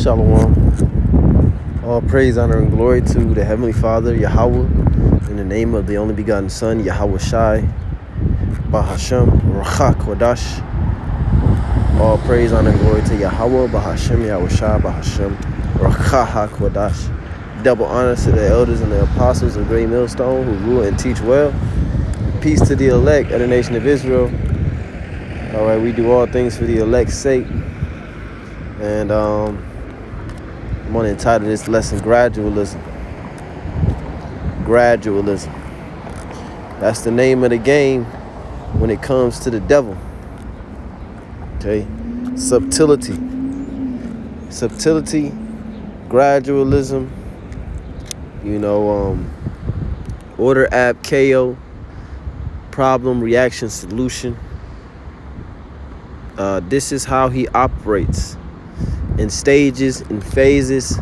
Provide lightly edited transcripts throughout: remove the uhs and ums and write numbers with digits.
Shalom. All praise, honor, and glory to the Heavenly Father, Yahweh, in the name of the only begotten Son, Yahweh Shai, Bahashem, Rachak Kodash. All praise, honor, and glory to Yahweh, Bahashem, Yahweh Shai, Bahashem, Rachak Kodash. Double honor to the elders and the apostles of Great Millstone who rule and teach well. Peace to the elect of the nation of Israel. All right, we do all things for the elect's sake. And I'm going to entitle this lesson Gradualism. Gradualism. That's the name of the game when it comes to the devil. Okay? Subtlety. Subtlety, gradualism, order, ab, KO, problem, reaction, solution. This is how he operates. In stages, in phases,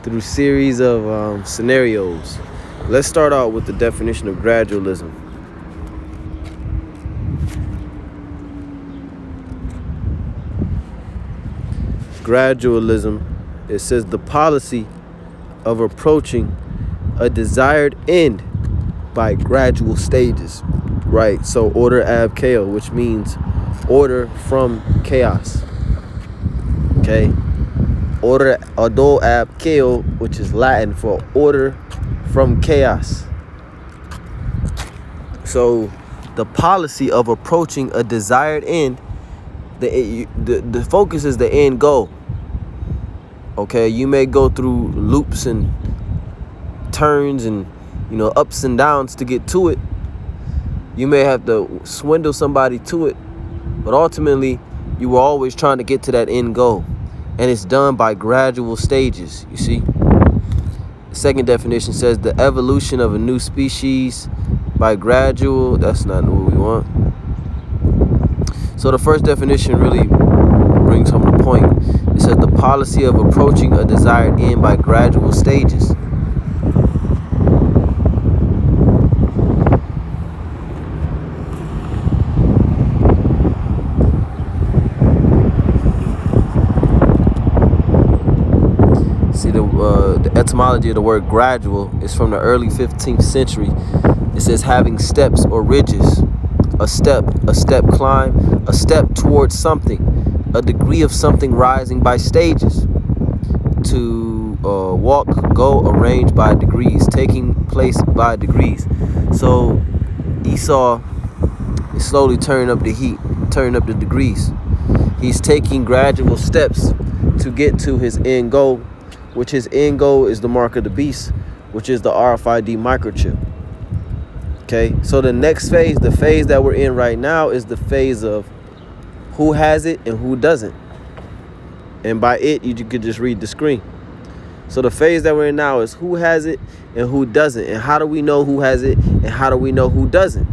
through series of scenarios. Let's start out with the definition of gradualism. Gradualism, it says the policy of approaching a desired end by gradual stages. Right, so order ab chaos, which means order from chaos. Okay, order ado ab chaos, which is Latin for order from chaos. So the policy of approaching a desired end, the focus is the end goal. Okay, you may go through loops and turns and ups and downs to get to it. You may have to swindle somebody to it, but ultimately you were always trying to get to that end goal. And it's done by gradual stages, you see. The second definition says the evolution of a new species by gradual. That's not what we want. So the first definition really brings home the point. It says the policy of approaching a desired end by gradual stages. The etymology of the word gradual is from the early 15th century. It says having steps or ridges, a step climb, a step towards something, a degree of something rising by stages, to walk, go, arrange by degrees, taking place by degrees. So Esau is slowly turning up the heat, turning up the degrees. He's taking gradual steps to get to his end goal, which his end goal is the mark of the beast, which is the RFID microchip. Okay, so the next phase, the phase that we're in right now, is the phase of who has it and who doesn't. And by it, you could just read the screen. So the phase that we're in now is who has it and who doesn't. And how do we know who has it and how do we know who doesn't?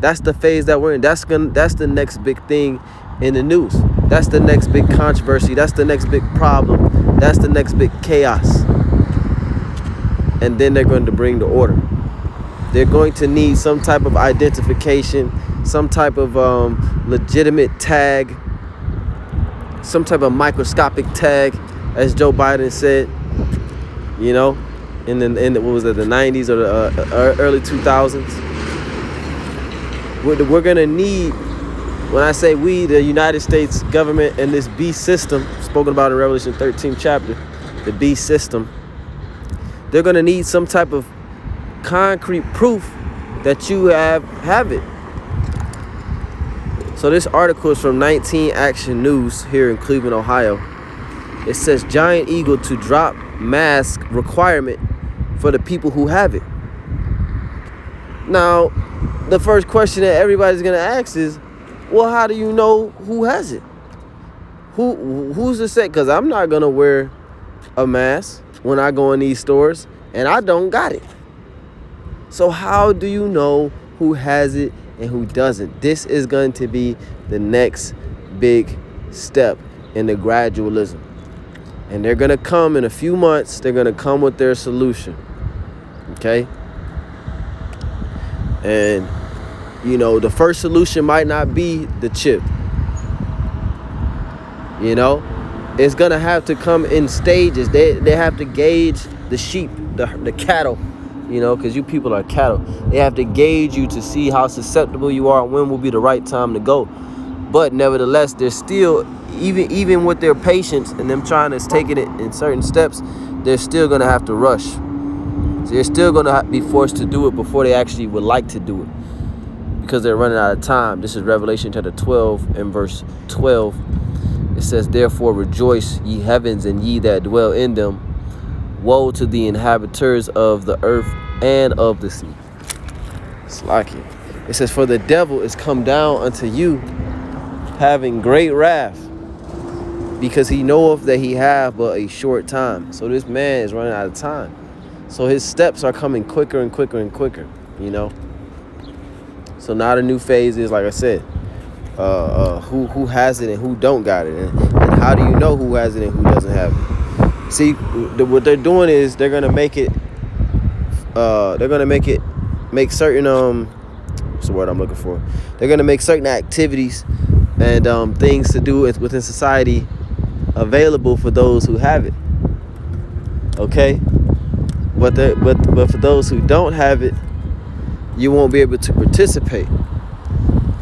That's the phase that we're in. That's the next big thing in the news. That's the next big controversy. That's the next big problem. That's the next big chaos. And then they're going to bring the order. They're going to need some type of identification, some type of legitimate tag, some type of microscopic tag, as Joe Biden said, in the what was it, the 90s or the early 2000s. We're going to need, when I say we, the United States government and this beast system, spoken about in Revelation 13 chapter, the beast system, they're going to need some type of concrete proof that you have it. So this article is from 19 Action News here in Cleveland, Ohio. It says giant eagle to drop mask requirement for the people who have it. Now, the first question that everybody's going to ask is, well, how do you know who has it? Who's to say? Because I'm not going to wear a mask when I go in these stores, and I don't got it. So how do you know who has it and who doesn't? This is going to be the next big step in the gradualism. And they're going to come in a few months. They're going to come with their solution. Okay? And the first solution might not be the chip. It's gonna have to come in stages. They have to gauge the sheep, the cattle, because you people are cattle. They have to gauge you to see how susceptible you are and when will be the right time to go. But nevertheless, they're still, even with their patience and them trying to take it in certain steps, they're still gonna have to rush. So they're still gonna be forced to do it before they actually would like to do it, because they're running out of time. This is Revelation chapter 12 and verse 12. It says, "Therefore rejoice, ye heavens, and ye that dwell in them. Woe to the inhabitants of the earth and of the sea." It's like it. It says, "For the devil is come down unto you, having great wrath, because he knoweth that he have but a short time." So this man is running out of time. So his steps are coming quicker and quicker and quicker, So now the new phase is, like I said, who has it and who don't got it, and how do you know who has it and who doesn't have it? See, what they're doing is they're gonna make certain what's the word I'm looking for? They're gonna make certain activities and things to do within society available for those who have it. Okay, but for those who don't have it, you won't be able to participate.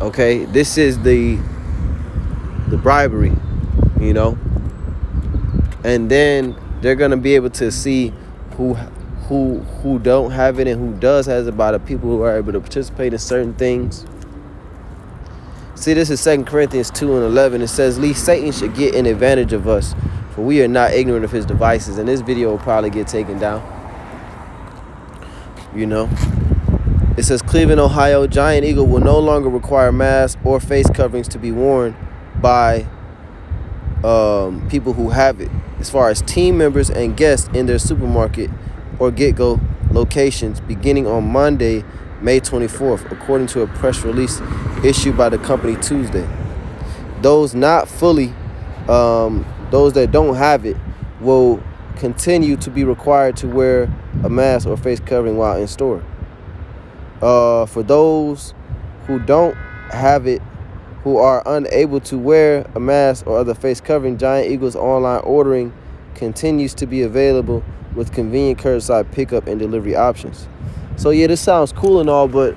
Okay, this is the bribery, and then they're gonna be able to see who don't have it and who does has it by the people who are able to participate in certain things. See, this is 2 Corinthians 2 and 11. It says, "Lest Satan should get an advantage of us, for we are not ignorant of his devices." And this video will probably get taken down. It says, "Cleveland, Ohio, Giant Eagle will no longer require masks or face coverings to be worn by people who have it, as far as team members and guests in their supermarket or get-go locations, beginning on Monday, May 24th, according to a press release issued by the company Tuesday. Those not fully, those that don't have it, will continue to be required to wear a mask or face covering while in store. For those who don't have it, who are unable to wear a mask or other face covering, Giant Eagle's online ordering continues to be available with convenient curbside pickup and delivery options." So yeah, this sounds cool and all, but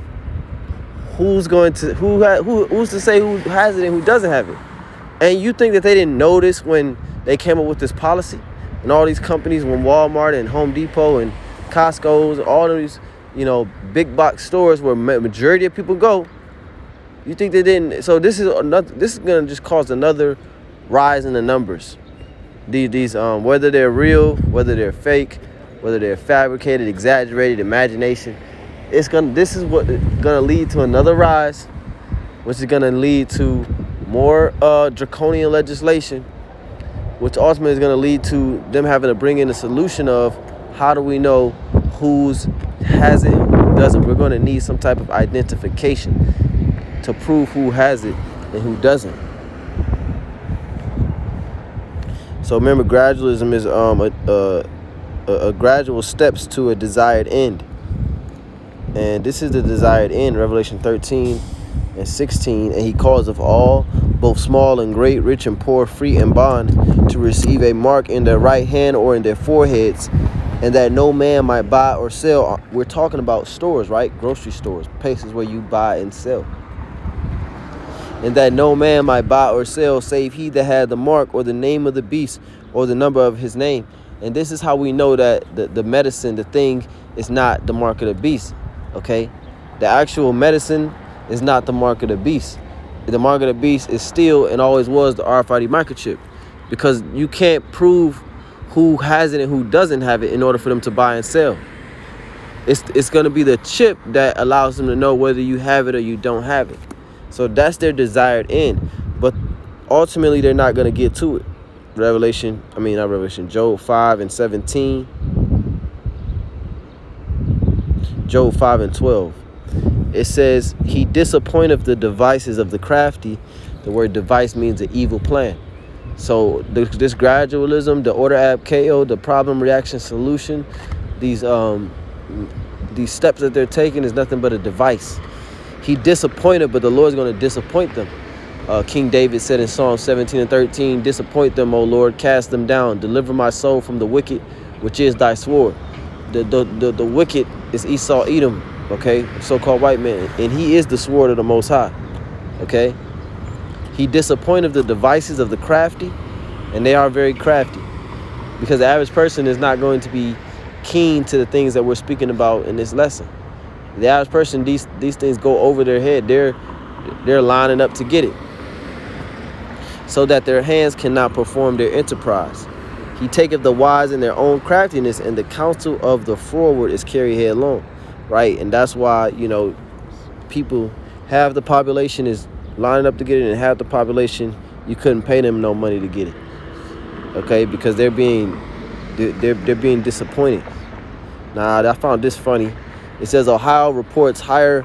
who's to say who has it and who doesn't have it? And you think that they didn't notice when they came up with this policy, and all these companies, when Walmart and Home Depot and Costco's, all of these big box stores where majority of people go, you think they didn't? So this is gonna just cause another rise in the numbers. These whether they're real, whether they're fake, whether they're fabricated, exaggerated, imagination, this is what gonna lead to another rise, which is gonna lead to more draconian legislation, which ultimately is gonna lead to them having to bring in a solution of how do we know who's has it and who doesn't. We're gonna need some type of identification to prove who has it and who doesn't. So remember, gradualism is a gradual steps to a desired end, and this is the desired end. Revelation 13 and 16, "And he calls of all, both small and great, rich and poor, free and bond, to receive a mark in their right hand or in their foreheads, and that no man might buy or sell." We're talking about stores, right? Grocery stores, places where you buy and sell. "And that no man might buy or sell, save he that had the mark or the name of the beast or the number of his name." And this is how we know that the medicine, the thing, is not the mark of the beast. Okay, the actual medicine is not the mark of the beast. The mark of the beast is still and always was the RFID microchip, because you can't prove who has it and who doesn't have it in order for them to buy and sell. It's going to be the chip that allows them to know whether you have it or you don't have it. So that's their desired end. But ultimately, they're not going to get to it. Job 5 and 17. Job 5 and 12. It says, "He disappointeth the devices of the crafty." The word device means an evil plan. So this gradualism, the order ab chaos, the problem reaction solution, these steps that they're taking is nothing but a device. He disappointed, but the Lord's going to disappoint them. King David said in Psalm 17:13, disappoint them, O Lord, cast them down, deliver my soul from the wicked, which is thy sword. The wicked is Esau Edom, okay, so-called white man, and he is the sword of the Most High, okay. He disappointed the devices of the crafty, and they are very crafty, because the average person is not going to be keen to the things that we're speaking about in this lesson. The average person, these things go over their head. They're lining up to get it, so that their hands cannot perform their enterprise. He taketh the wise in their own craftiness, and the counsel of the froward is carried headlong, right? And that's why, you know, people, half the population is lining up to get it, and half the population, you couldn't pay them no money to get it, okay? Because they're being disappointed. Now, I found this funny. It says Ohio reports higher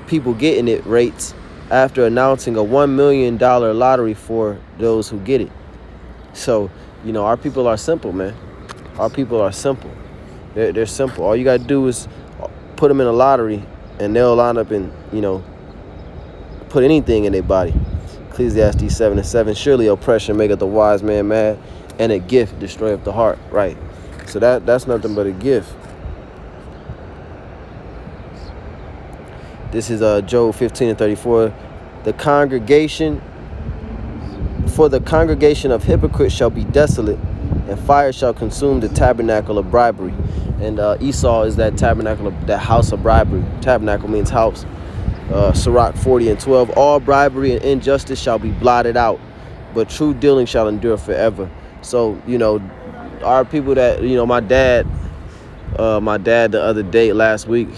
people getting it rates after announcing a $1 million lottery for those who get it. So, you know, our people are simple, man. Our people are simple. They're simple. All you got to do is put them in a lottery, and they'll line up and, you know, put anything in their body. Ecclesiastes 7:7. Surely oppression maketh the wise man mad, and a gift destroyeth the heart. Right. So that's nothing but a gift. This is Job 15:34. The congregation of hypocrites shall be desolate, and fire shall consume the tabernacle of bribery. And Esau is that tabernacle, that house of bribery. Tabernacle means house. Sirach 40:12. All bribery and injustice shall be blotted out, but true dealing shall endure forever. So, you know, our people that, you know, my dad the other day, last week,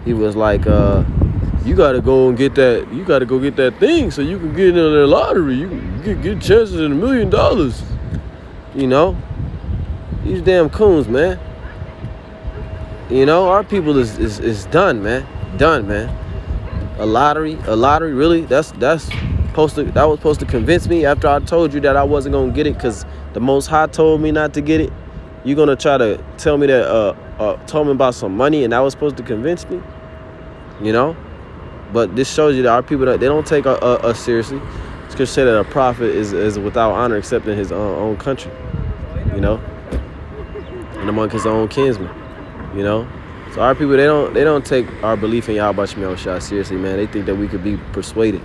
he was like, you gotta go get that thing so you can get into the lottery. You can get chances in $1 million. You know, these damn coons, man. You know, our people is done, man. Done, man. A lottery, really? That was supposed to convince me after I told you that I wasn't gonna get it because the Most High told me not to get it. You gonna try to tell me that told me about some money, and that was supposed to convince me? You know? But this shows you that our people, they don't take us seriously. Scripture say that a prophet is without honor except in his own country, you know, and among his own kinsmen, you know. So our people, they don't take our belief in Yahweh Shemel Shah seriously, man. They think that we could be persuaded,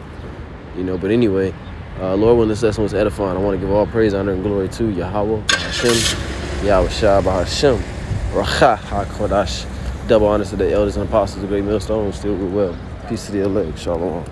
you know. But anyway, Lord, when this lesson was edifying, I want to give all praise, honor, and glory to Yahweh, Hashem, Yahweh Shah, Hashem, Racha HaKodash. Double honors to the elders and apostles, the great millstones, still with well. Peace to the elect. Shalom.